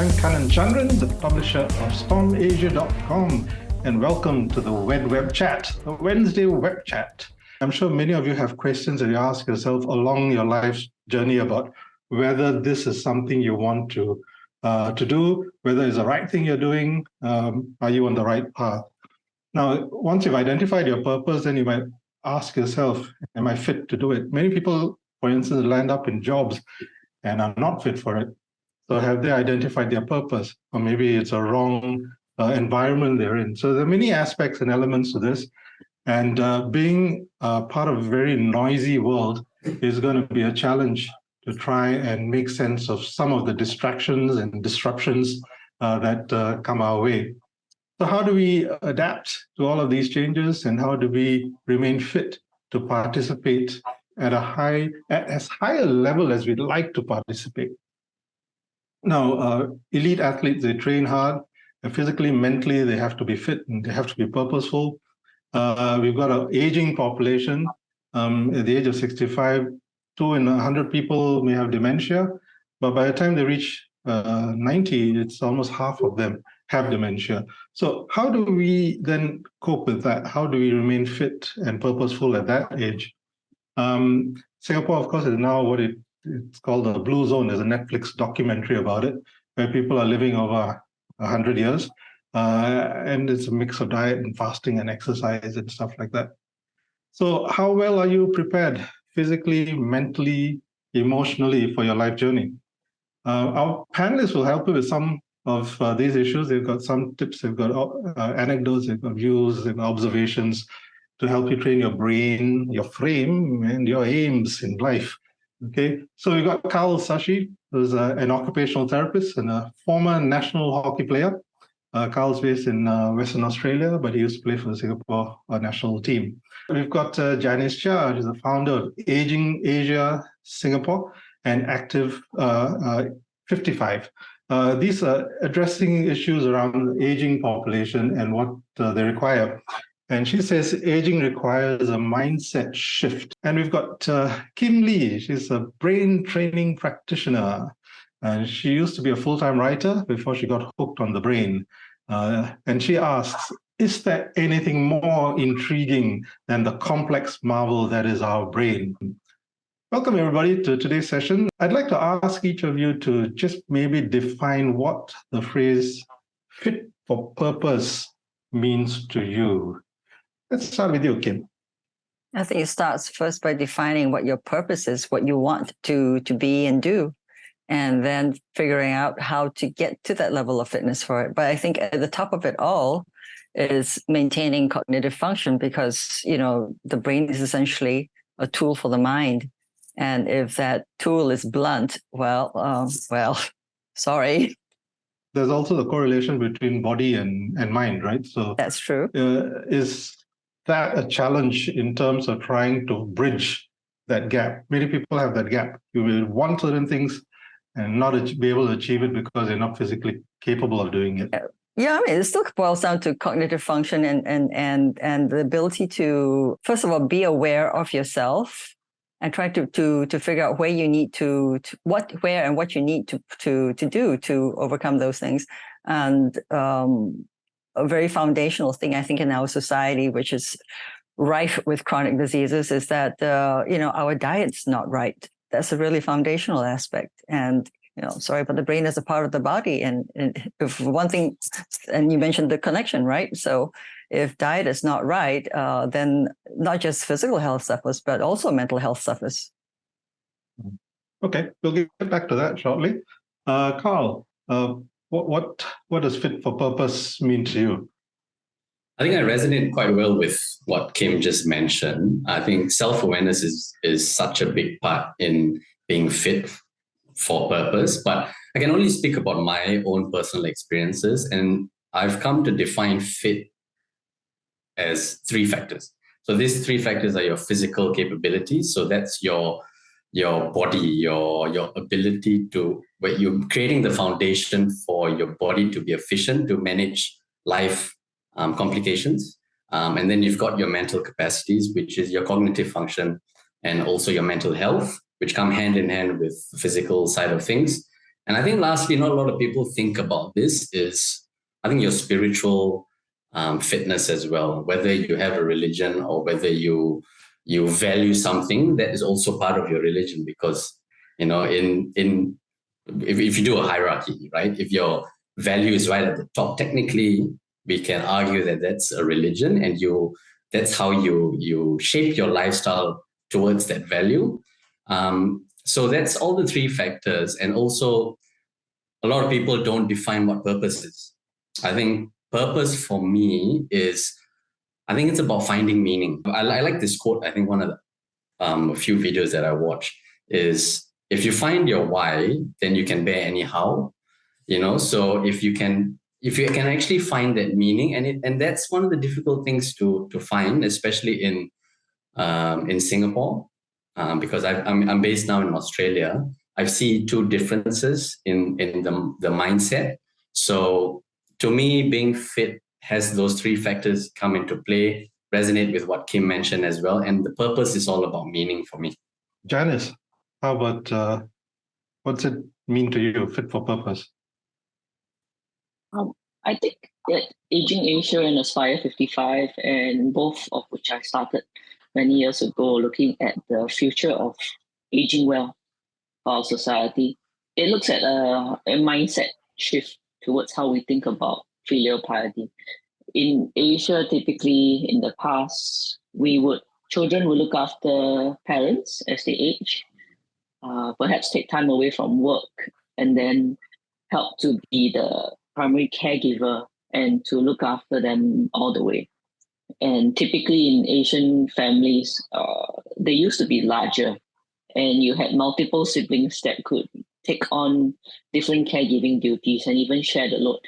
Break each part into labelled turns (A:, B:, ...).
A: I'm Kanan Chandran, the publisher of StormAsia.com, and welcome to the WED WEB CHAT, the Wednesday web chat. I'm sure many of you have questions that you ask yourself along your life's journey about whether this is something you want to do, whether it's the right thing you're doing, are you on the right path? Now, once you've identified your purpose, then you might ask yourself, am I fit to do it? Many people, for instance, land up in jobs and are not fit for it. So have they identified their purpose? Or maybe it's a wrong environment they're in. So there are many aspects and elements to this. And being part of a very noisy world is going to be a challenge to try and make sense of some of the distractions and disruptions that come our way. So how do we adapt to all of these changes, and how do we remain fit to participate at as high a level as we'd like to participate? Now, elite athletes, they train hard, and physically, mentally, they have to be fit and they have to be purposeful. We've got an aging population. At the age of 65, 2 in 100 people may have dementia, but by the time they reach 90, it's almost half of them have dementia. So how do we then cope with that? How do we remain fit and purposeful at that age? Singapore, of course, is now what it's called the Blue Zone. There's a Netflix documentary about it, where people are living over 100 years. And it's a mix of diet and fasting and exercise and stuff like that. So how well are you prepared physically, mentally, emotionally for your life journey? Our panelists will help you with some of these issues. They've got some tips, they've got anecdotes, they've got views, they've got observations to help you train your brain, your frame, and your aims in life. Okay, so we've got Karl Sasi, who's an occupational therapist and a former national hockey player. Karl's based in Western Australia, but he used to play for the Singapore national team. We've got Janice Chia, who's the founder of Ageing Asia, Singapore, and Active55. These are addressing issues around the aging population and what they require. And she says aging requires a mindset shift. And we've got Kim Lee. She's a brain training practitioner. And she used to be a full-time writer before she got hooked on the brain. And she asks, is there anything more intriguing than the complex marvel that is our brain? Welcome, everybody, to today's session. I'd like to ask each of you to just maybe define what the phrase fit for purpose means to you. Let's start with you, Kim.
B: I think it starts first by defining what your purpose is, what you want to be and do, and then figuring out how to get to that level of fitness for it. But I think at the top of it all is maintaining cognitive function, because, the brain is essentially a tool for the mind. And if that tool is blunt, sorry.
A: There's also the correlation between body and mind, right? So
B: that's true.
A: Is that a challenge in terms of trying to bridge that gap? Many people have that gap. You will want certain things and not be able to achieve it because they're not physically capable of doing it.
B: Yeah, I mean, it still boils down to cognitive function and the ability to, first of all, be aware of yourself and try to figure out where you need what you need to do to overcome those things. And a very foundational thing, I think, in our society, which is rife with chronic diseases, is that our diet's not right. That's a really foundational aspect. And but the brain is a part of the body, and if one thing, and you mentioned the connection, right? So if diet is not right, then not just physical health suffers, but also mental health suffers.
A: Okay, we'll get back to that shortly. Karl, what does fit for purpose mean to you?
C: I think I resonate quite well with what Kim just mentioned. I think self-awareness is such a big part in being fit for purpose, but I can only speak about my own personal experiences, and I've come to define fit as 3 factors. So these 3 factors are your physical capabilities. So that's your body, your ability to, where you're creating the foundation for your body to be efficient, to manage life complications. And then you've got your mental capacities, which is your cognitive function, and also your mental health, which come hand in hand with the physical side of things. And I think lastly, not a lot of people think about this is, I think your spiritual fitness as well, whether you have a religion or whether you value something that is also part of your religion, because, you know, if you do a hierarchy, right? If your value is right at the top, technically we can argue that that's a religion, and that's how you shape your lifestyle towards that value. So that's all the three factors. And also, a lot of people don't define what purpose is. I think purpose for me is, I think it's about finding meaning. I like this quote. I think one of the a few videos that I watch is, if you find your why, then you can bear any how. You know, so if you can actually find that meaning, and that's one of the difficult things to find, especially in Singapore, because I'm based now in Australia. I see two differences in the mindset. So to me, being fit has those three factors come into play, resonate with what Kim mentioned as well. And the purpose is all about meaning for me.
A: Janice, how about what's it mean to you, fit for purpose?
D: I think that Aging Asia and Active55, and both of which I started many years ago, looking at the future of aging well for our society, it looks at a mindset shift towards how we think about filial piety. In Asia, typically in the past, children would look after parents as they age, perhaps take time away from work, and then help to be the primary caregiver and to look after them all the way. And typically in Asian families, they used to be larger, and you had multiple siblings that could take on different caregiving duties and even share the load.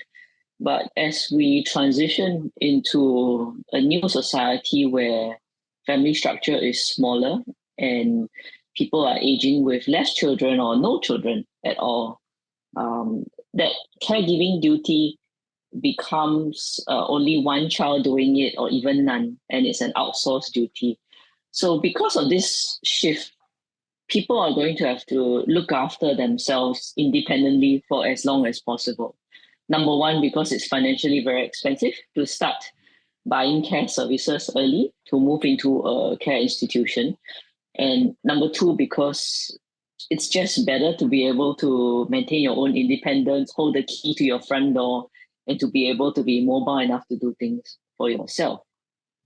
D: But as we transition into a new society where family structure is smaller and people are aging with less children or no children at all, that caregiving duty becomes only one child doing it, or even none, and it's an outsourced duty. So because of this shift, people are going to have to look after themselves independently for as long as possible. Number one, because it's financially very expensive to start buying care services early to move into a care institution. And number two, because it's just better to be able to maintain your own independence, hold the key to your front door, and to be able to be mobile enough to do things for yourself.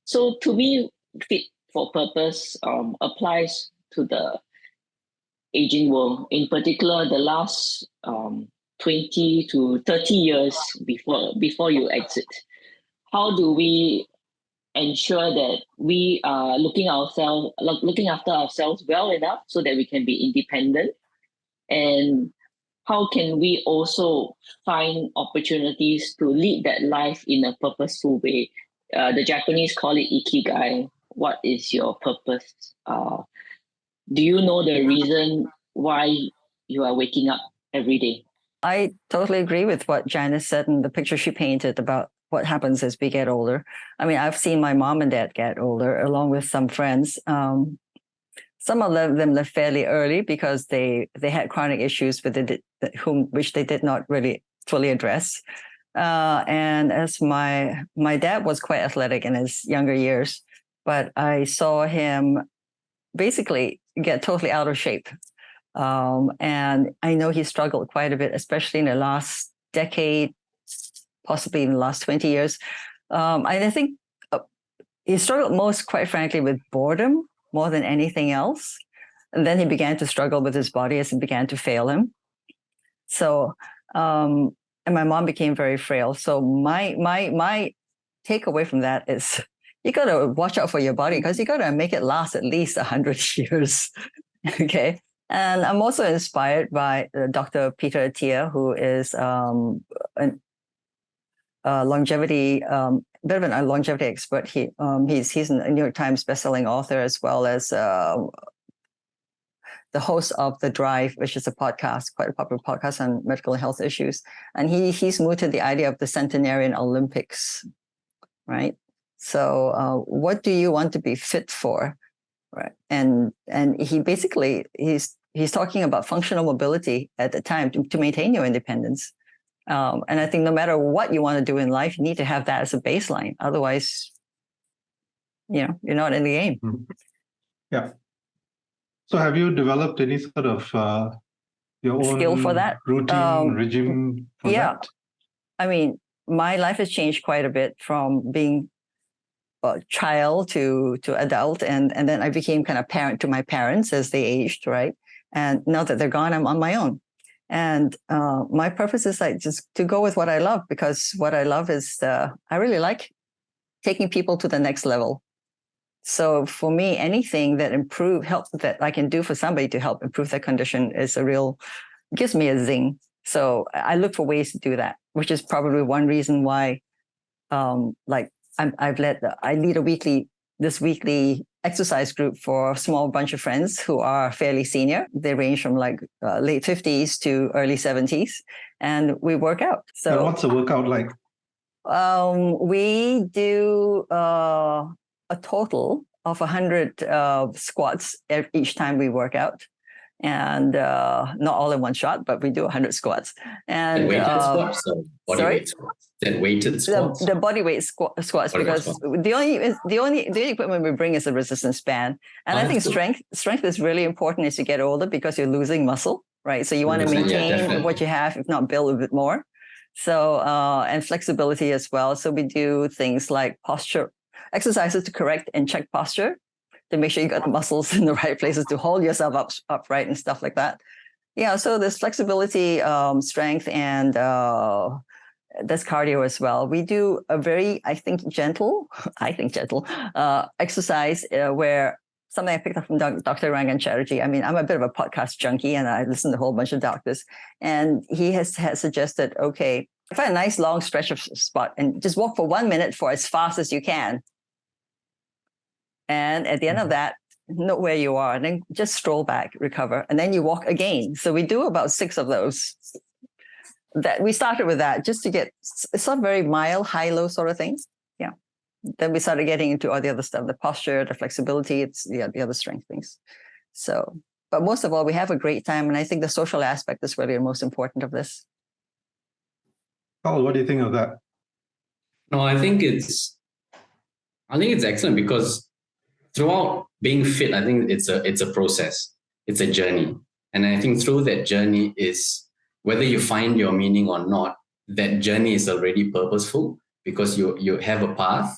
D: So to me, fit for purpose applies to the aging world, in particular the last 20 to 30 years before you exit. How do we ensure that we are looking after ourselves well enough so that we can be independent? And how can we also find opportunities to lead that life in a purposeful way? The Japanese call it ikigai. What is your purpose? Do you know the reason why you are waking up every day?
B: I totally agree with what Janice said and the picture she painted about what happens as we get older. I mean, I've seen my mom and dad get older along with some friends. Some of them left fairly early because they had chronic issues which they did not really fully address. And as my dad was quite athletic in his younger years, but I saw him basically get totally out of shape. And I know he struggled quite a bit, especially in the last decade, possibly in the last 20 years. I think he struggled most, quite frankly, with boredom more than anything else. And then he began to struggle with his body as it began to fail him. So, and my mom became very frail. So my takeaway from that is you got to watch out for your body, because you got to make it last at least 100 years. Okay. And I'm also inspired by Dr. Peter Tia, who is a longevity, bit of a longevity expert. He's a New York Times bestselling author, as well as the host of The Drive, which is a podcast, quite a popular podcast on medical and health issues. And he's mooted the idea of the centenarian Olympics, right? So what do you want to be fit for? Right. And he basically, he's talking about functional mobility at the time to maintain your independence. And I think no matter what you want to do in life, you need to have that as a baseline. Otherwise, you're not in the game.
A: Yeah. So have you developed any sort of your own
B: skill for that?
A: Routine, regime for that?
B: I mean, my life has changed quite a bit from being a child to adult. And then I became kind of parent to my parents as they aged, right? And now that they're gone, I'm on my own. And my purpose is like just to go with what I love, because what I love is I really like taking people to the next level. So for me, anything that that I can do for somebody to help improve their condition gives me a zing. So I look for ways to do that, which is probably one reason why, I lead this weekly exercise group for a small bunch of friends who are fairly senior. They range from like late 50s to early 70s, and we work out. So
A: and what's the workout like?
B: We do a total of 100 squats each time we work out. And not all in one shot, but we do 100 squats. And
C: weighted squats, or body weight squats? Then weighted squats.
B: The body weight squats, because the only equipment we bring is the resistance band. And I think strength is really important as you get older, because you're losing muscle, right? So you want to maintain what you have, if not build a bit more. So and flexibility as well. So we do things like posture exercises to correct and check posture, to make sure you got the muscles in the right places to hold yourself upright and stuff like that. Yeah, so there's flexibility, strength, and there's cardio as well. We do a very, gentle exercise where something I picked up from Dr. Rangan Chatterjee. I mean, I'm a bit of a podcast junkie, and I listen to a whole bunch of doctors. And he has suggested, okay, find a nice long stretch of spot and just walk for 1 minute for as fast as you can. And at the end of that, note where you are, and then just stroll back, recover, and then you walk again. So we do about 6 of those. That we started with that just to get, it's not very mild, high-low sort of things. Yeah. Then we started getting into all the other stuff, the posture, the flexibility, it's the other strength things. So, but most of all, we have a great time. And I think the social aspect is really the most important of this.
A: Karl, what do you think of that?
C: No, I think it's excellent, because throughout being fit, I think it's a process, it's a journey. And I think through that journey is, whether you find your meaning or not, that journey is already purposeful, because you have a path.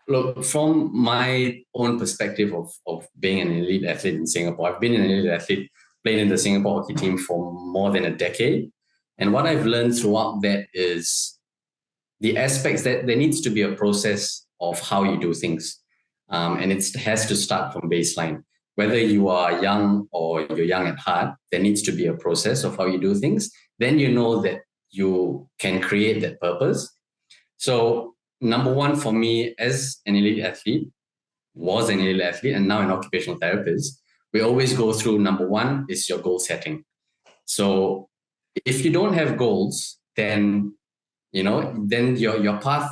C: Look, from my own perspective of being an elite athlete in Singapore, I've been an elite athlete, played in the Singapore hockey team for more than a decade. And what I've learned throughout that is the aspects that there needs to be a process of how you do things. And it has to start from baseline. Whether you are young or you're young at heart, there needs to be a process of how you do things. Then you know that you can create that purpose. So number one for me, as an elite athlete, and now an occupational therapist, we always go through, number one is your goal setting. So if you don't have goals, then your path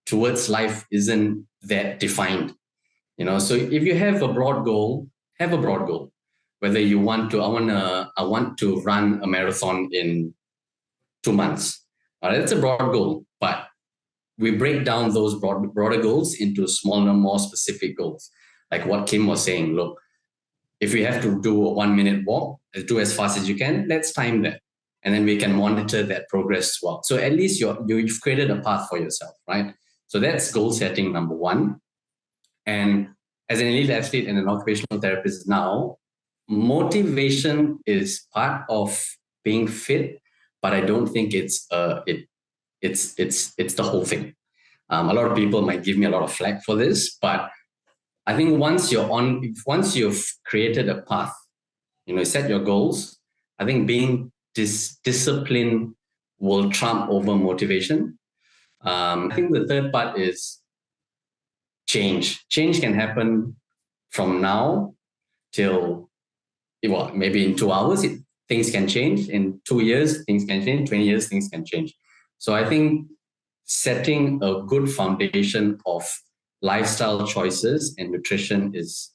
C: towards life isn't that defined. So if you have a broad goal, have a broad goal. Whether you want to, I want to run a marathon in 2 months. That's a broad goal, but we break down those broader goals into smaller, more specific goals. Like what Kim was saying, look, if we have to do a 1 minute walk, do as fast as you can, let's time that. And then we can monitor that progress as well. So at least you've created a path for yourself, right? So that's goal setting number one. And as an elite athlete and an occupational therapist now, motivation is part of being fit, but I don't think it's the whole thing. A lot of people might give me a lot of flack for this, but I think once you've created a path, set your goals, I think being discipline will trump over motivation. I think the third part is change. Change can happen from now till, maybe in 2 hours, things can change. In 2 years, things can change. 20 years, things can change. So I think setting a good foundation of lifestyle choices and nutrition is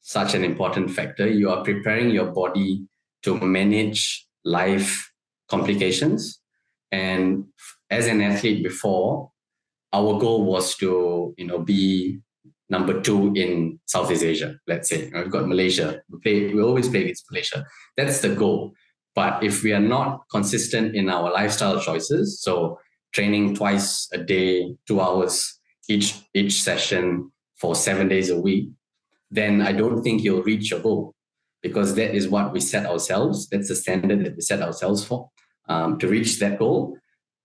C: such an important factor. You are preparing your body to manage life complications. And as an athlete before, our goal was to, be number 2 in Southeast Asia, let's say. We've got Malaysia. We always play against Malaysia. That's the goal. But if we are not consistent in our lifestyle choices, so training twice a day, 2 hours each session for 7 days a week, then I don't think you'll reach your goal, because that is what we set ourselves. That's the standard that we set ourselves for, to reach that goal.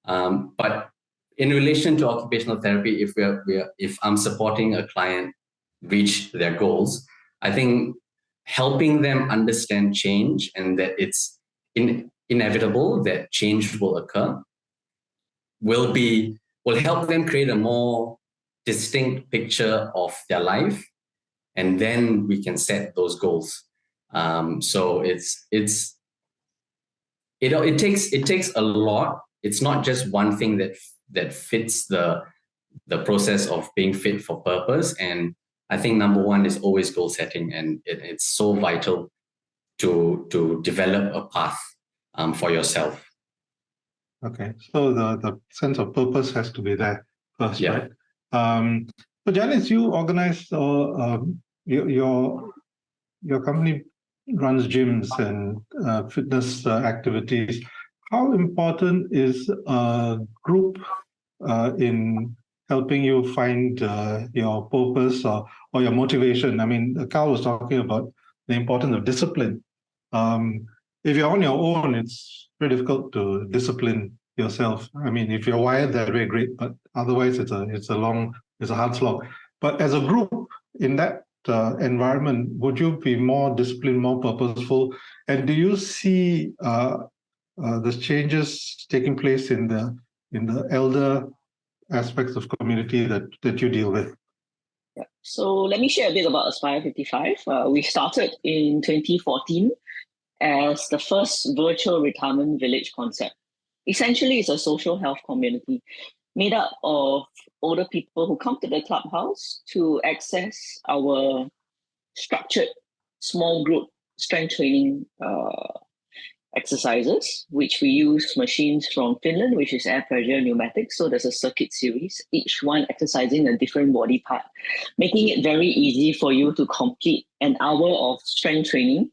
C: But in relation to occupational therapy, if I'm supporting a client reach their goals, I think helping them understand change and that it's inevitable that change will occur will help them create a more distinct picture of their life, and then we can set those goals. So it takes a lot. It's not just one thing that fits the process of being fit for purpose. And I think number 1 is always goal setting, and it's so vital to develop a path for yourself.
A: Okay, so the sense of purpose has to be there first,
C: Yeah.
A: right? So Janice, you organize your company runs gyms and fitness activities. How important is a group in helping you find your purpose or your motivation? I mean, Karl was talking about the importance of discipline. If you're on your own, it's very difficult to discipline yourself. I mean, if you're wired that way, great, but otherwise it's a hard slog. But as a group in that environment, would you be more disciplined, more purposeful? And do you see the changes taking place in the elder aspects of community that you deal with?
D: Yeah. So let me share a bit about Aspire55. We started in 2014 as the first virtual retirement village concept. Essentially, it's a social health community made up of older people who come to the clubhouse to access our structured small group strength training exercises, which we use machines from Finland, which is air pressure pneumatics. So there's a circuit series, each one exercising a different body part, making it very easy for you to complete an hour of strength training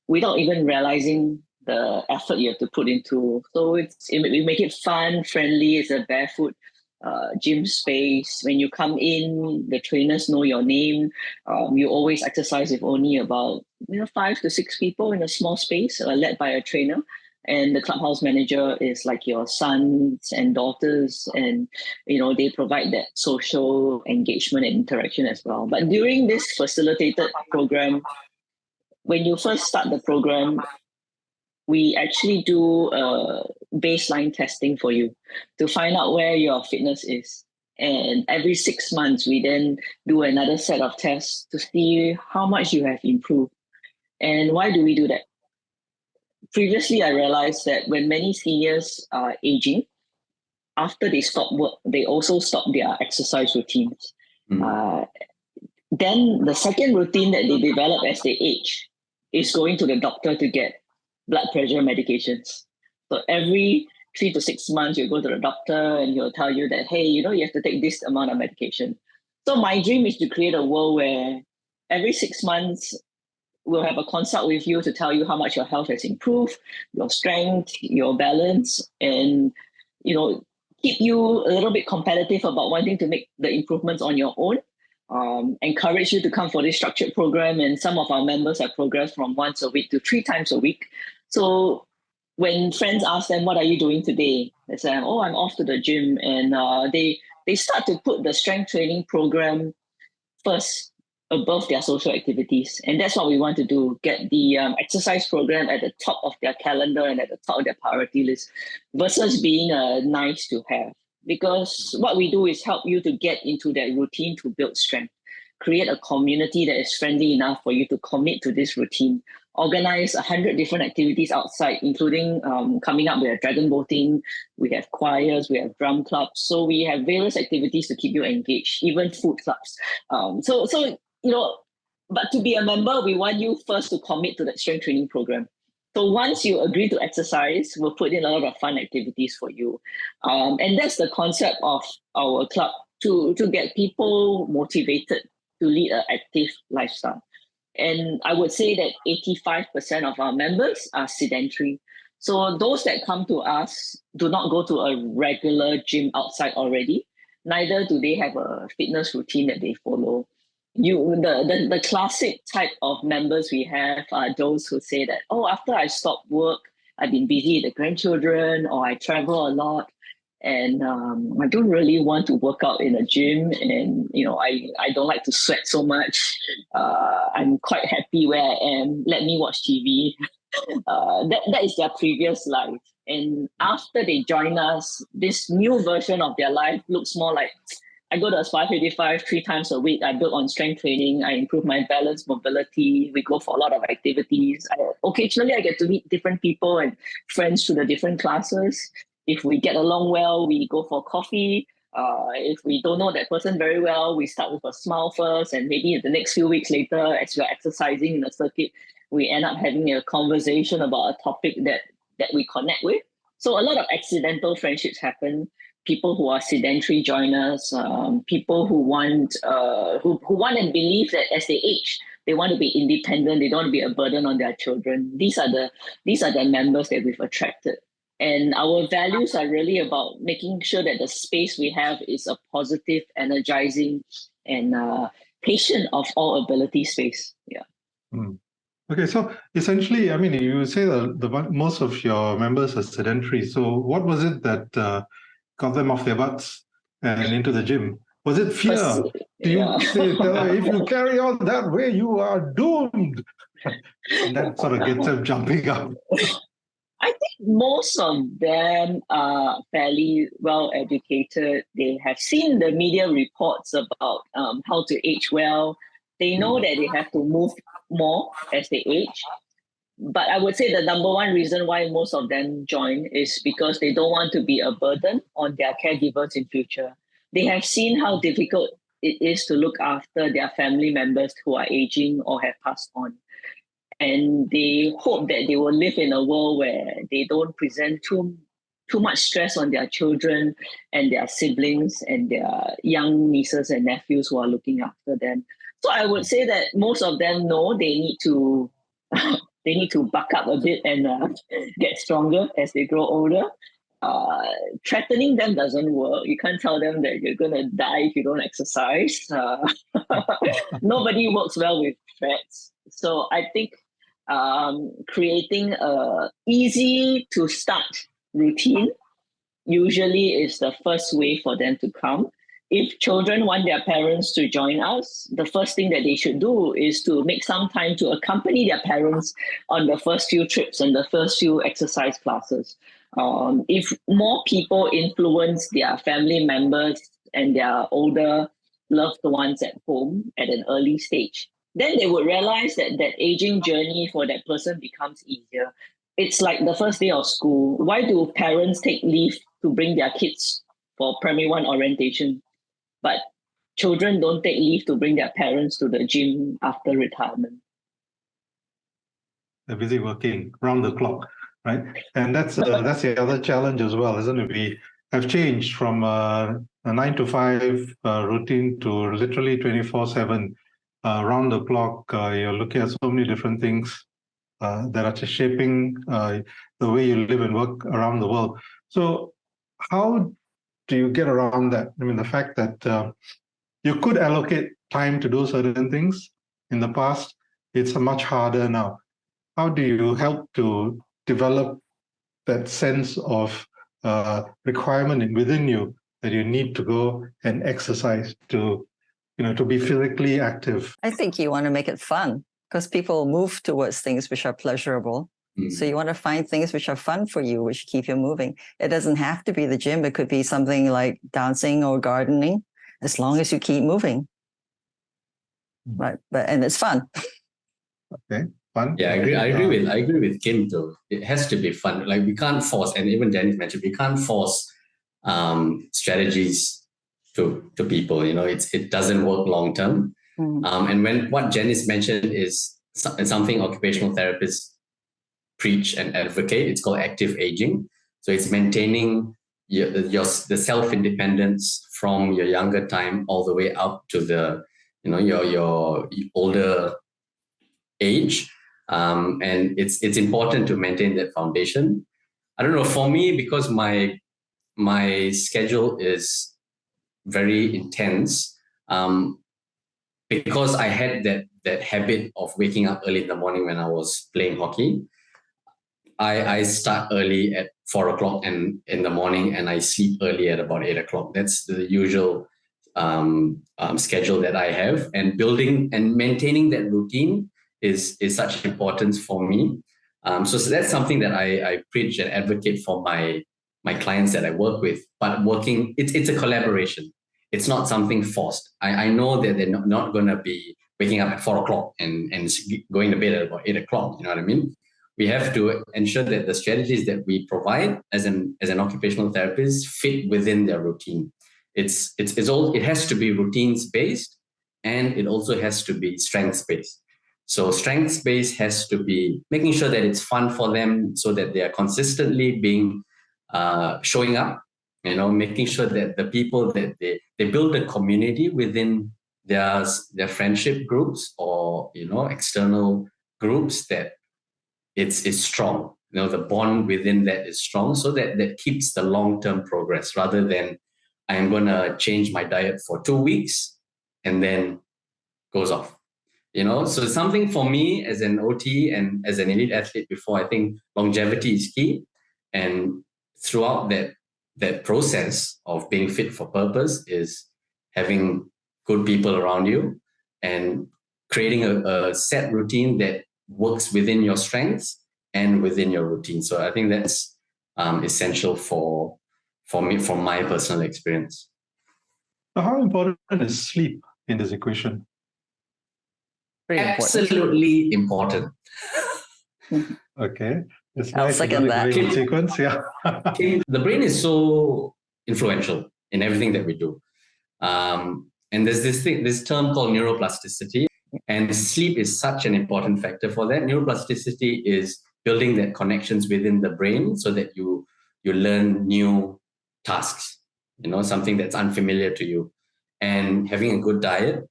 D: without even realizing the effort you have to put into. So we make it fun, friendly. It's a barefoot gym space. When you come in, the trainers know your name. You always exercise with only about 5 to 6 people in a small space, led by a trainer. And the clubhouse manager is like your sons and daughters, and they provide that social engagement and interaction as well. But during this facilitated program, when you first start the program, we actually do baseline testing for you to find out where your fitness is. And every 6 months, we then do another set of tests to see how much you have improved. And why do we do that? Previously, I realized that when many seniors are aging, after they stop work, they also stop their exercise routines. Then the second routine that they develop as they age is going to the doctor to get blood pressure medications. So every 3 to 6 months, you go to the doctor and he'll tell you that, hey, you have to take this amount of medication. So my dream is to create a world where every 6 months, we'll have a consult with you to tell you how much your health has improved, your strength, your balance, and, keep you a little bit competitive about wanting to make the improvements on your own. Encourage you to come for this structured program, and some of our members have progressed from once a week to 3 times a week. So when friends ask them, what are you doing today? They say, I'm off to the gym. And they start to put the strength training program first above their social activities. And that's what we want to do, get the exercise program at the top of their calendar and at the top of their priority list versus being nice to have. Because what we do is help you to get into that routine to build strength, create a community that is friendly enough for you to commit to this routine, organize 100 different activities outside, including coming up with dragon boating. We have choirs, we have drum clubs. So we have various activities to keep you engaged, even food clubs. So But to be a member, we want you first to commit to that strength training program. So once you agree to exercise, we'll put in a lot of fun activities for you. And that's the concept of our club, to get people motivated to lead an active lifestyle. And I would say that 85% of our members are sedentary. So those that come to us do not go to a regular gym outside already. Neither do they have a fitness routine that they follow. The classic type of members we have are those who say that, oh, after I stop work, I've been busy with the grandchildren, or I travel a lot, and I don't really want to work out in a gym, and I don't like to sweat so much. I'm quite happy where I am. Let me watch TV. That is their previous life. And after they join us, this new version of their life looks more like, I go to Active55 3 times a week. I build on strength training. I improve my balance, mobility. We go for a lot of activities. Occasionally, I get to meet different people and friends through the different classes. If we get along well, we go for coffee. If we don't know that person very well, we start with a smile first. And maybe the next few weeks later, as we're exercising in the circuit, we end up having a conversation about a topic that we connect with. So a lot of accidental friendships happen. People who are sedentary join us, people who want and believe that as they age, they want to be independent. They don't want to be a burden on their children. These are the members that we've attracted. And our values are really about making sure that the space we have is a positive, energizing, and patient of all ability space. Yeah.
A: Mm. Okay, so essentially, I mean, you say that most of your members are sedentary. So what was it that got them off their butts and into the gym? Was it fear? Do you say, if you carry on that way, you are doomed? And that sort of gets them jumping up.
D: I think most of them are fairly well educated. They have seen the media reports about how to age well. They know that they have to move more as they age. But I would say the number one reason why most of them join is because they don't want to be a burden on their caregivers in future. They have seen how difficult it is to look after their family members who are aging or have passed on. And they hope that they will live in a world where they don't present too much stress on their children and their siblings and their young nieces and nephews who are looking after them. So I would say that most of them know they need to buck up a bit and get stronger as they grow older. Threatening them doesn't work. You can't tell them that you're going to die if you don't exercise. Nobody works well with threats. So I think creating a easy to start routine usually is the first way for them to come. If children want their parents to join us, the first thing that they should do is to make some time to accompany their parents on the first few trips and the first few exercise classes. If more people influence their family members and their older loved ones at home at an early stage, then they would realize that that aging journey for that person becomes easier. It's like the first day of school. Why do parents take leave to bring their kids for primary 1 orientation? But children don't take leave to bring their parents to the gym after retirement.
A: They're busy working round the clock, right? And that's the other challenge as well, isn't it? We have changed from a 9 to 5 routine to literally 24/7 round the clock. You're looking at so many different things that are just shaping the way you live and work around the world. So how do you get around that? I mean, the fact that you could allocate time to do certain things in the past, it's much harder now. How do you help to develop that sense of requirement within you that you need to go and exercise to be physically active?
B: I think you want to make it fun because people move towards things which are pleasurable. So you want to find things which are fun for you, which keep you moving. It doesn't have to be the gym. It could be something like dancing or gardening, as long as you keep moving. Right, and it's fun.
A: Okay, fun.
C: Yeah, I agree with Kim though. It has to be fun. Like we can't force, and even Janice mentioned, we can't force strategies to people. It doesn't work long term. And what Janice mentioned is something occupational therapists preach and advocate. It's called active aging. So it's maintaining the self-independence from your younger time all the way up to your older age. And it's important to maintain that foundation. I don't know, for me, because my schedule is very intense, because I had that habit of waking up early in the morning when I was playing hockey. I start early at 4 o'clock in the morning, and I sleep early at about 8 o'clock. That's the usual schedule that I have. And building and maintaining that routine is such importance for me. So that's something that I preach and advocate for my clients that I work with. But it's a collaboration. It's not something forced. I know that they're not going to be waking up at 4 o'clock and going to bed at about 8 o'clock. You know what I mean? We have to ensure that the strategies that we provide as an occupational therapist fit within their routine. It has to be routines based, and it also has to be strengths based. So strengths based has to be making sure that it's fun for them, so that they are consistently showing up. Making sure that the people that they build a community within their friendship groups or external groups, that it's strong. The bond within that is strong, so that keeps the long-term progress, rather than I'm going to change my diet for 2 weeks and then goes off. So something for me as an OT and as an elite athlete before, I think longevity is key. And throughout that process of being fit for purpose is having good people around you and creating a set routine that works within your strengths and within your routine. So I think that's essential for me, from my personal experience.
A: So how important is sleep in this equation?
C: Absolutely important.
A: Okay. It's
B: I'll
A: nice
B: second that.
A: Sequence, yeah.
C: The brain is so influential in everything that we do. And there's this term called neuroplasticity, and sleep is such an important factor for that. Neuroplasticity is building that connections within the brain so that you learn new tasks, something that's unfamiliar to you. And having a good diet,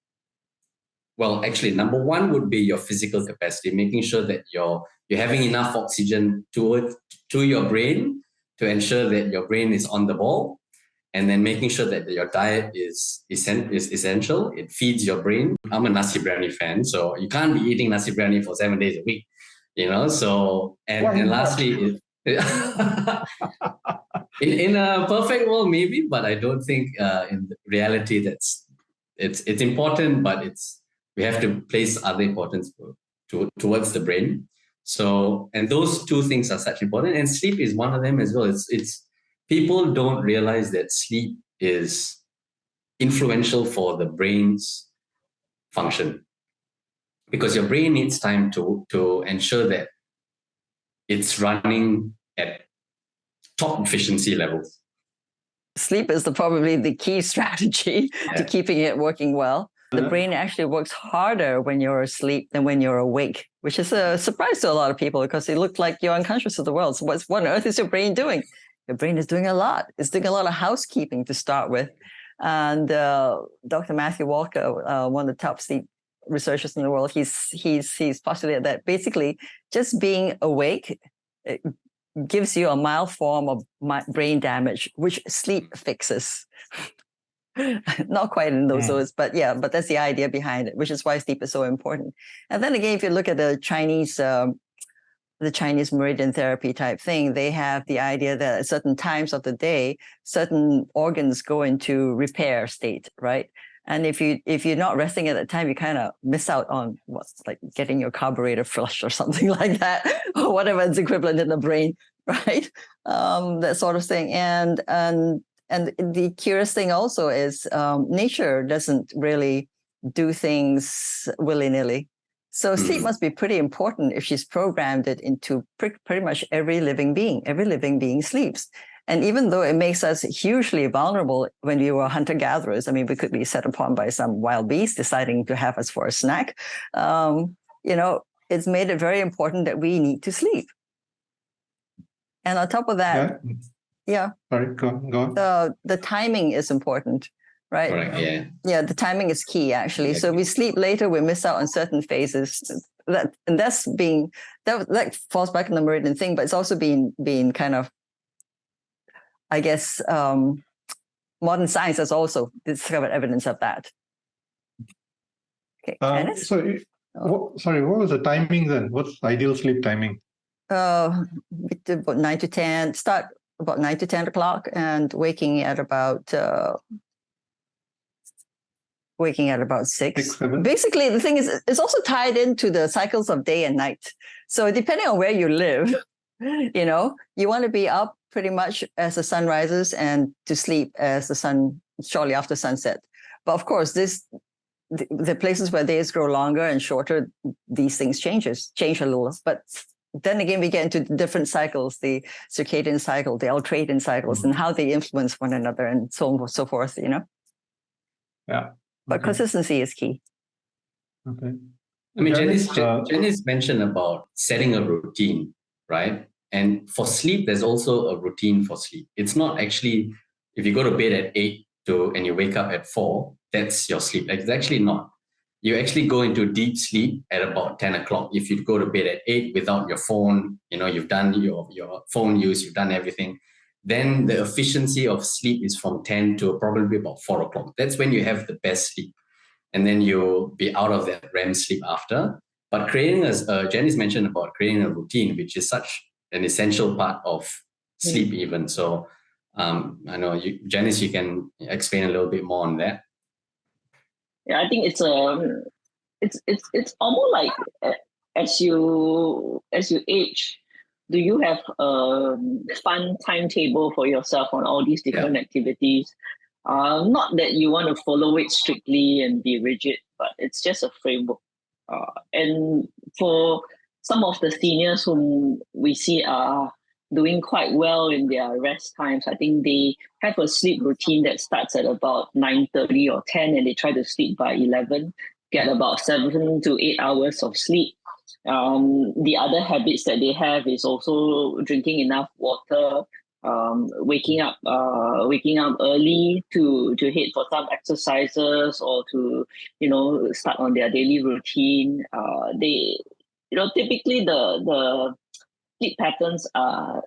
C: well, actually, number one would be your physical capacity, making sure that you're having enough oxygen to your brain to ensure that your brain is on the ball, and then making sure that your diet is essential. It feeds your brain. I'm a nasi biryani fan, so you can't be eating nasi biryani for 7 days a week, So and lastly, in a perfect world maybe, but I don't think in reality it's important, but we have to place other importance towards the brain. So, and those two things are such important, and sleep is one of them as well. It's people don't realize that sleep is influential for the brain's function, because your brain needs time to ensure that it's running at top efficiency levels.
B: Sleep is probably the key strategy to keeping it working well. The brain actually works harder when you're asleep than when you're awake, which is a surprise to a lot of people, because it looks like you're unconscious of the world. So what on earth is your brain doing? Your brain is doing a lot. It's doing a lot of housekeeping to start with. And Dr. Matthew Walker, one of the top sleep researchers in the world, he's postulated that basically just being awake gives you a mild form of brain damage, which sleep fixes. Not quite in those words, but that's the idea behind it, which is why sleep is so important. And then again, if you look at the Chinese meridian therapy type thing, they have the idea that at certain times of the day, certain organs go into repair state, right? And if you're not resting at that time, you kind of miss out on what's like getting your carburetor flushed or something like that, or whatever is equivalent in the brain, right? That sort of thing. And the curious thing also is nature doesn't really do things willy-nilly. So sleep must be pretty important if she's programmed it into pretty much every living being. Every living being sleeps. And even though it makes us hugely vulnerable when we were hunter-gatherers, I mean, we could be set upon by some wild beast deciding to have us for a snack, it's made it very important that we need to sleep. And on top of that,
A: Sorry, go on.
B: The timing is important, right?
C: Correct, yeah.
B: Yeah, the timing is key, actually.
C: Yeah.
B: So we sleep later, we miss out on certain phases. That falls back in the meridian thing, but it's also been kind of, I guess, modern science has also discovered evidence of that. Okay, Janice?
A: What was the timing then? What's the ideal sleep timing?
B: About 9 to 10, start about 9 to 10 o'clock and waking at about 6. Basically, the thing is, it's also tied into the cycles of day and night. So depending on where you live, you want to be up pretty much as the sun rises and to sleep as the sun shortly after sunset. But of course, the places where days grow longer and shorter, these things change a little. But then again, we get into different cycles, the circadian cycle, the ultradian cycles, and how they influence one another and so on and so forth,
A: Yeah.
B: But consistency is key.
A: Okay.
C: I mean, Janice mentioned about setting a routine, right? And for sleep, there's also a routine for sleep. It's not actually, if you go to bed at 8 and you wake up at 4, that's your sleep. It's actually not. You actually go into deep sleep at about 10 o'clock. If you go to bed at 8 without your phone, you've done your phone use, you've done everything, then the efficiency of sleep is from 10 to probably about 4 o'clock. That's when you have the best sleep. And then you'll be out of that REM sleep after. But creating, as Janice mentioned about creating a routine, which is such an essential part of sleep even. So I know, Janice, you can explain a little bit more on that.
D: Yeah, I think it's almost like as you age, do you have a fun timetable for yourself on all these different activities? Not that you want to follow it strictly and be rigid, but it's just a framework. And for some of the seniors whom we see are doing quite well in their rest times, I think they have a sleep routine that starts at about 9:30 or 10, and they try to sleep by 11, get about 7 to 8 hours of sleep. The other habits that they have is also drinking enough water, waking up early to head for some exercises or to start on their daily routine. They typically the sleep patterns are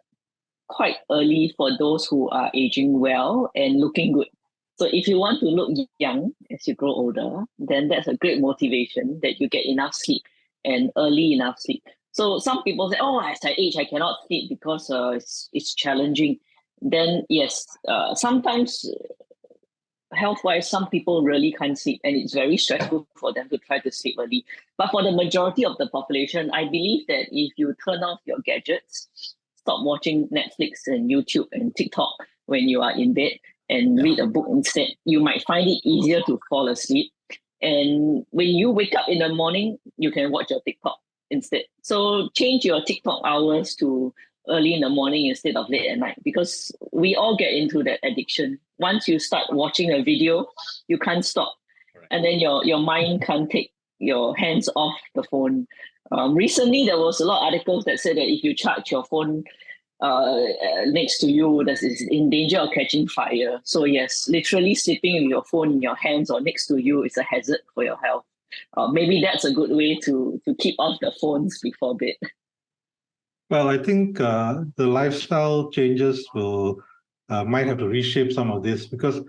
D: quite early for those who are aging well and looking good. So if you want to look young as you grow older, then that's a great motivation that you get enough sleep and early enough sleep. So some people say, as I age, I cannot sleep because it's challenging. Then yes, sometimes health-wise, some people really can't sleep and it's very stressful for them to try to sleep early. But for the majority of the population, I believe that if you turn off your gadgets, stop watching Netflix and YouTube and TikTok when you are in bed and read a book instead, you might find it easier to fall asleep. And when you wake up in the morning, you can watch your TikTok instead. So change your TikTok hours to early in the morning instead of late at night, because we all get into that addiction. Once you start watching a video, you can't stop. Correct. And then your mind can't take your hands off the phone. Recently, there was a lot of articles that said that if you charge your phone next to you, that is in danger of catching fire. So yes, literally sleeping with your phone in your hands or next to you is a hazard for your health. Maybe that's a good way to keep off the phones before bed.
A: Well, I think the lifestyle changes might have to reshape some of this, because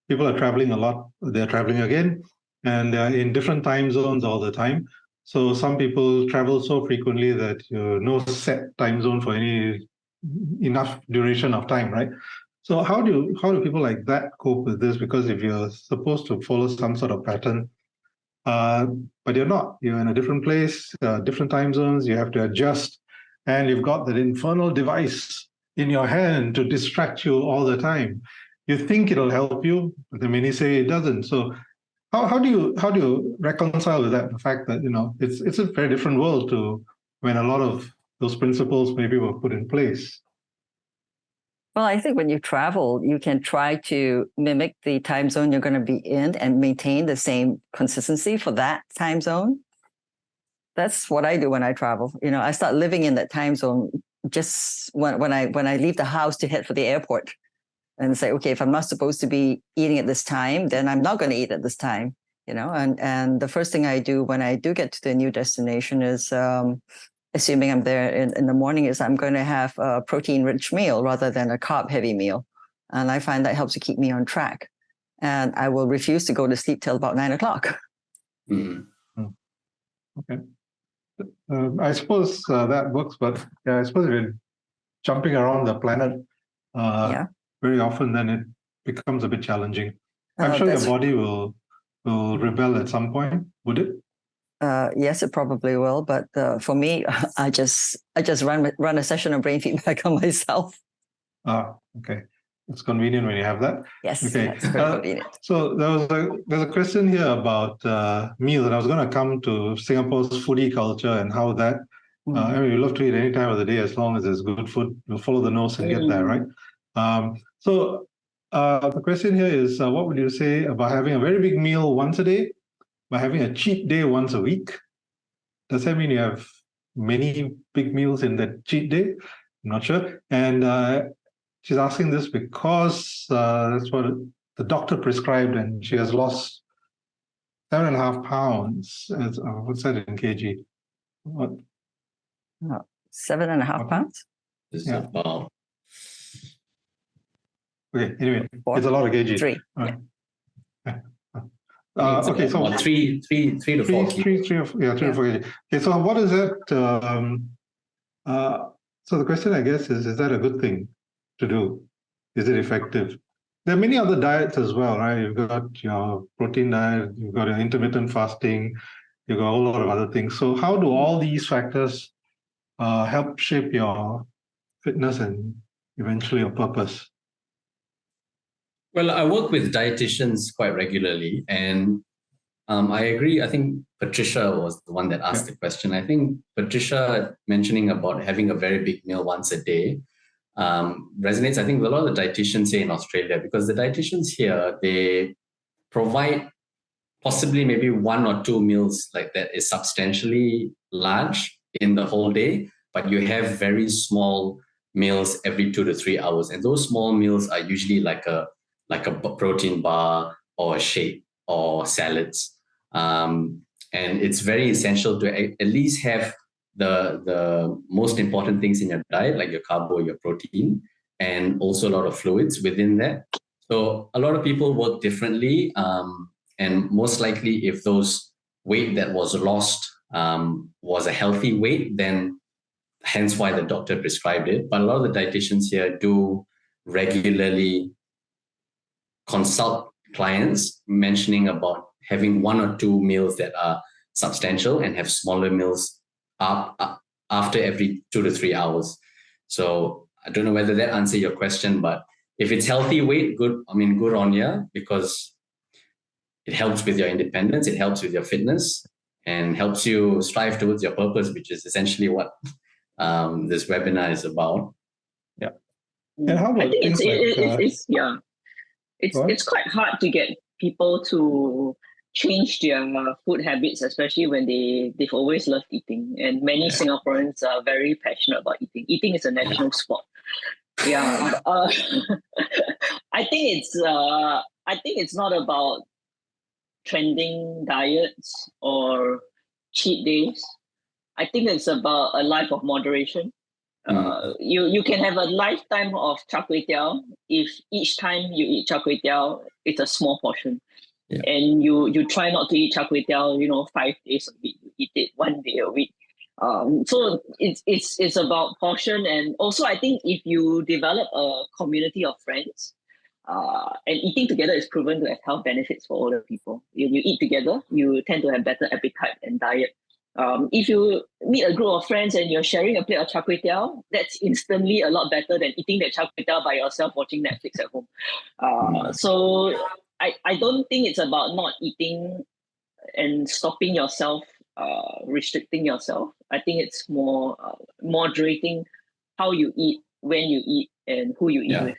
A: people are traveling a lot. They're traveling again, and they're in different time zones all the time. So some people travel so frequently that no set time zone for enough duration of time, right? So how do people like that cope with this? Because if you're supposed to follow some sort of pattern, but you're not, you're in a different place, different time zones, you have to adjust, and you've got that infernal device in your hand to distract you all the time. You think it'll help you, but the minute you say it doesn't. So how do you reconcile with that, the fact that it's a very different world to when a lot of those principles maybe were put in place?
B: Well, I think when you travel, you can try to mimic the time zone you're going to be in and maintain the same consistency for that time zone. That's what I do when I travel. I start living in that time zone just when I leave the house to head for the airport, and say, okay, if I'm not supposed to be eating at this time, then I'm not going to eat at this time. And the first thing I do when I do get to the new destination is, assuming I'm there in the morning, is I'm going to have a protein-rich meal rather than a carb-heavy meal. And I find that helps to keep me on track. And I will refuse to go to sleep till about 9 o'clock.
C: Mm-hmm.
A: Okay. I suppose that works, but I suppose if you're jumping around the planet very often, then it becomes a bit challenging. I'm sure your body will rebel at some point, would it?
B: Yes, it probably will. But for me, I just run a session of brain feedback on myself.
A: Okay. It's convenient when you have that.
B: Yes,
A: okay.
B: That's very convenient.
A: So there's a question here about meals, and I was going to come to Singapore's foodie culture and how that. I mean, we love to eat any time of the day as long as there's good food. We'll follow the nose and get there, right? So the question here is, what would you say about having a very big meal once a day, by having a cheat day once a week? Does that mean you have many big meals in that cheat day? I'm not sure. And she's asking this because that's what the doctor prescribed, and she has lost 7.5 pounds. What's that in kg? What?
B: 7.5 pounds?
C: Wow.
A: Okay, anyway, it's a lot of kg.
B: 3.
A: Okay, so
C: 3 to 4 kg.
A: 3 to 4 kg. Okay, so what is that? So the question, I guess, is that a good thing to do? Is it effective? There are many other diets as well, right? You've got your protein diet, you've got your intermittent fasting, you've got a whole lot of other things. So how do all these factors help shape your fitness and eventually your purpose?
C: Well, I work with dietitians quite regularly, and I agree. I think Patricia was the one that asked the question. I think Patricia mentioning about having a very big meal once a day resonates, I think, with a lot of the dietitians here in Australia, because the dietitians here, they provide possibly maybe 1 or 2 meals like that is substantially large in the whole day, but you have very small meals every 2 to 3 hours. And those small meals are usually like a protein bar or a shake or salads. And it's very essential to at least have the most important things in your diet, like your carbo, your protein, and also a lot of fluids within that. So a lot of people work differently. And most likely, if those weight that was lost was a healthy weight, then hence why the doctor prescribed it. But a lot of the dietitians here do regularly consult clients mentioning about having 1 or 2 meals that are substantial and have smaller meals after every 2 to 3 hours. So I don't know whether that answers your question, but if it's healthy weight, good. I mean, good on you, because it helps with your independence, it helps with your fitness, and helps you strive towards your purpose, which is essentially what this webinar is about.
A: Yeah. And how about
D: I think
A: things
D: it's quite hard to get people to change their food habits, especially when they've always loved eating. And many Singaporeans are very passionate about eating. Eating is a national sport. Yeah. I think it's not about trending diets or cheat days. I think it's about a life of moderation. You can have a lifetime of char kway teow if each time you eat char kway teow, it's a small portion. Yeah. And you try not to eat char kway teow, 5 days a week. You eat it 1 day a week. So it's about portion. And also, I think if you develop a community of friends, and eating together is proven to have health benefits for older people. You eat together, you tend to have better appetite and diet. If you meet a group of friends and you're sharing a plate of char kway teow, that's instantly a lot better than eating that char kway teow by yourself watching Netflix at home. So I don't think it's about not eating and stopping yourself, restricting yourself. I think it's more moderating how you eat, when you eat, and who you eat with.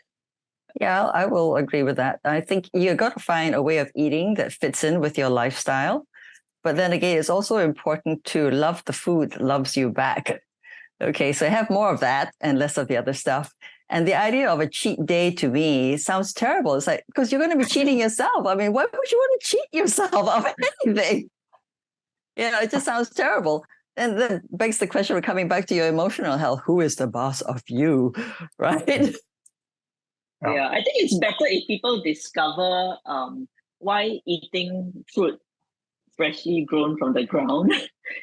B: Yeah, I will agree with that. I think you got to find a way of eating that fits in with your lifestyle. But then again, it's also important to love the food that loves you back. Okay, so have more of that and less of the other stuff. And the idea of a cheat day to me sounds terrible. It's like, because you're going to be cheating yourself. I mean, why would you want to cheat yourself of anything? It just sounds terrible. And then begs the question of coming back to your emotional health. Who is the boss of you, right?
D: Yeah, I think it's better if people discover why eating fruit freshly grown from the ground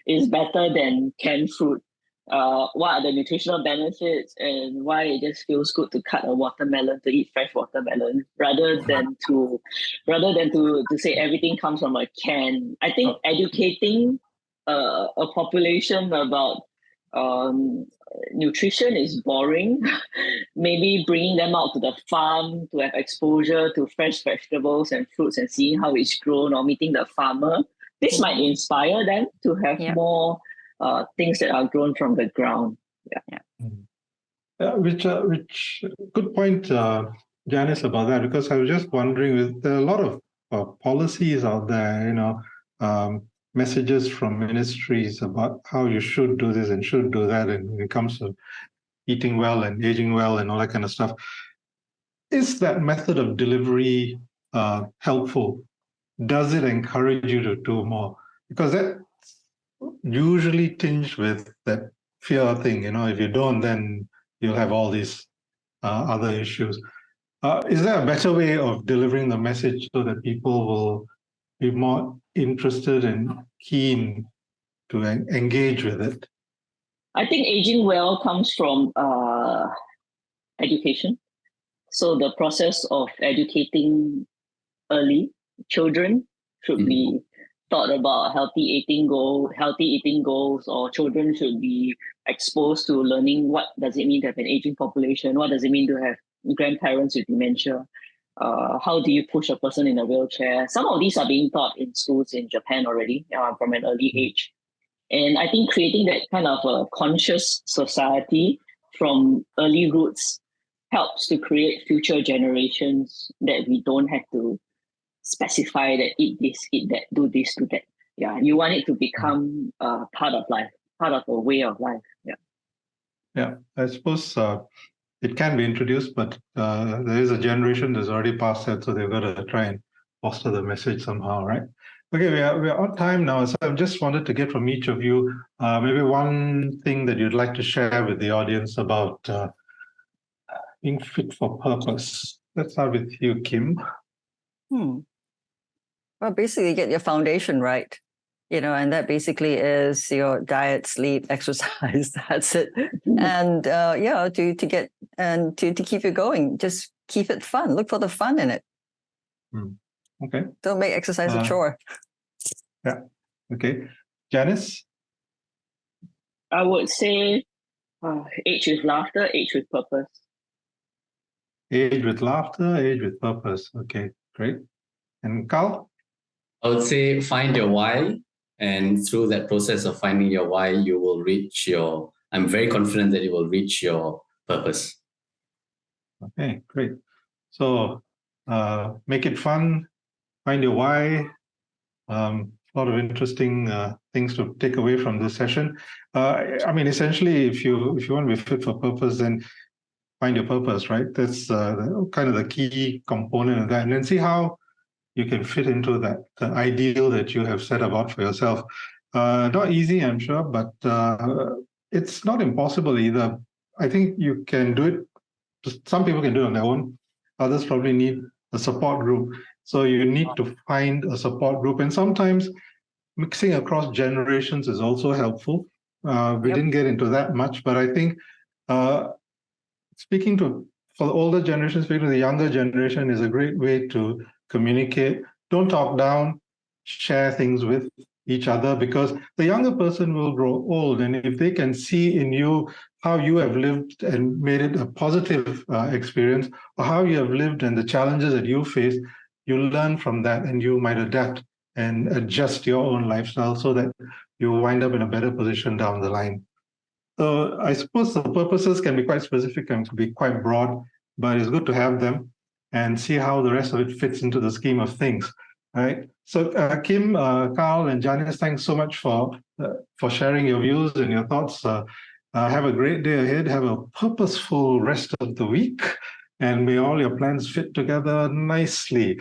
D: is better than canned fruit. What are the nutritional benefits and why it just feels good to cut a watermelon, to eat fresh watermelon, rather than to say everything comes from a can. I think educating a population about nutrition is boring. Maybe bringing them out to the farm to have exposure to fresh vegetables and fruits and seeing how it's grown, or meeting the farmer. This might inspire them to have more things that are grown from the ground.
A: Which good point, Janice, about that, because I was just wondering, there are a lot of policies out there, messages from ministries about how you should do this and should do that, and when it comes to eating well and aging well and all that kind of stuff. Is that method of delivery helpful? Does it encourage you to do more? Because that's usually tinged with that fear thing. If you don't, then you'll have all these other issues. Is there a better way of delivering the message so that people will be more interested and keen to engage with it?
D: I think aging well comes from education. So the process of educating early children should be thought about healthy eating goals, or children should be exposed to learning what does it mean to have an aging population, what does it mean to have grandparents with dementia, how do you push a person in a wheelchair. Some of these are being taught in schools in Japan already from an early age. And I think creating that kind of a conscious society from early roots helps to create future generations that we don't have to specify that eat this, eat that, do this, do that. Yeah, you want it to become part of life, part of a way of life.
A: Yeah, I suppose it can be introduced, but there is a generation that's already past that, so they've got to try and foster the message somehow, right? Okay, we are on time now, so I just wanted to get from each of you maybe one thing that you'd like to share with the audience about being fit for purpose. Let's start with you, Kim.
B: Well, basically get your foundation right, and that basically is your diet, sleep, exercise. That's it. And to get and to keep you going, just keep it fun. Look for the fun in it.
A: Okay.
B: Don't make exercise a chore.
A: Yeah. Okay. Janice?
D: I would say age with laughter, age with purpose.
A: Age with laughter, age with purpose. Okay, great. And Karl?
C: I would say find your why. And through that process of finding your why, you will I'm very confident that you will reach your purpose.
A: Okay, great. So make it fun, find your why. A lot of interesting things to take away from this session. Essentially, if you want to be fit for purpose, then find your purpose, right? That's kind of the key component of that. And then see how you can fit into that ideal that you have set about for yourself. Not easy, I'm sure, but it's not impossible either. I think you can do it. Some people can do it on their own. Others probably need a support group. So you need to find a support group. And sometimes mixing across generations is also helpful. We didn't get into that much, but I think for the older generation, speaking to the younger generation is a great way to communicate. Don't talk down, share things with each other, because the younger person will grow old. And if they can see in you how you have lived and made it a positive experience, or how you have lived and the challenges that you face, you learn from that and you might adapt and adjust your own lifestyle so that you wind up in a better position down the line. So I suppose the purposes can be quite specific and can be quite broad, but it's good to have them and see how the rest of it fits into the scheme of things. Right. So Kim, Karl, and Janice, thanks so much for sharing your views and your thoughts. Have a great day ahead. Have a purposeful rest of the week, and may all your plans fit together nicely.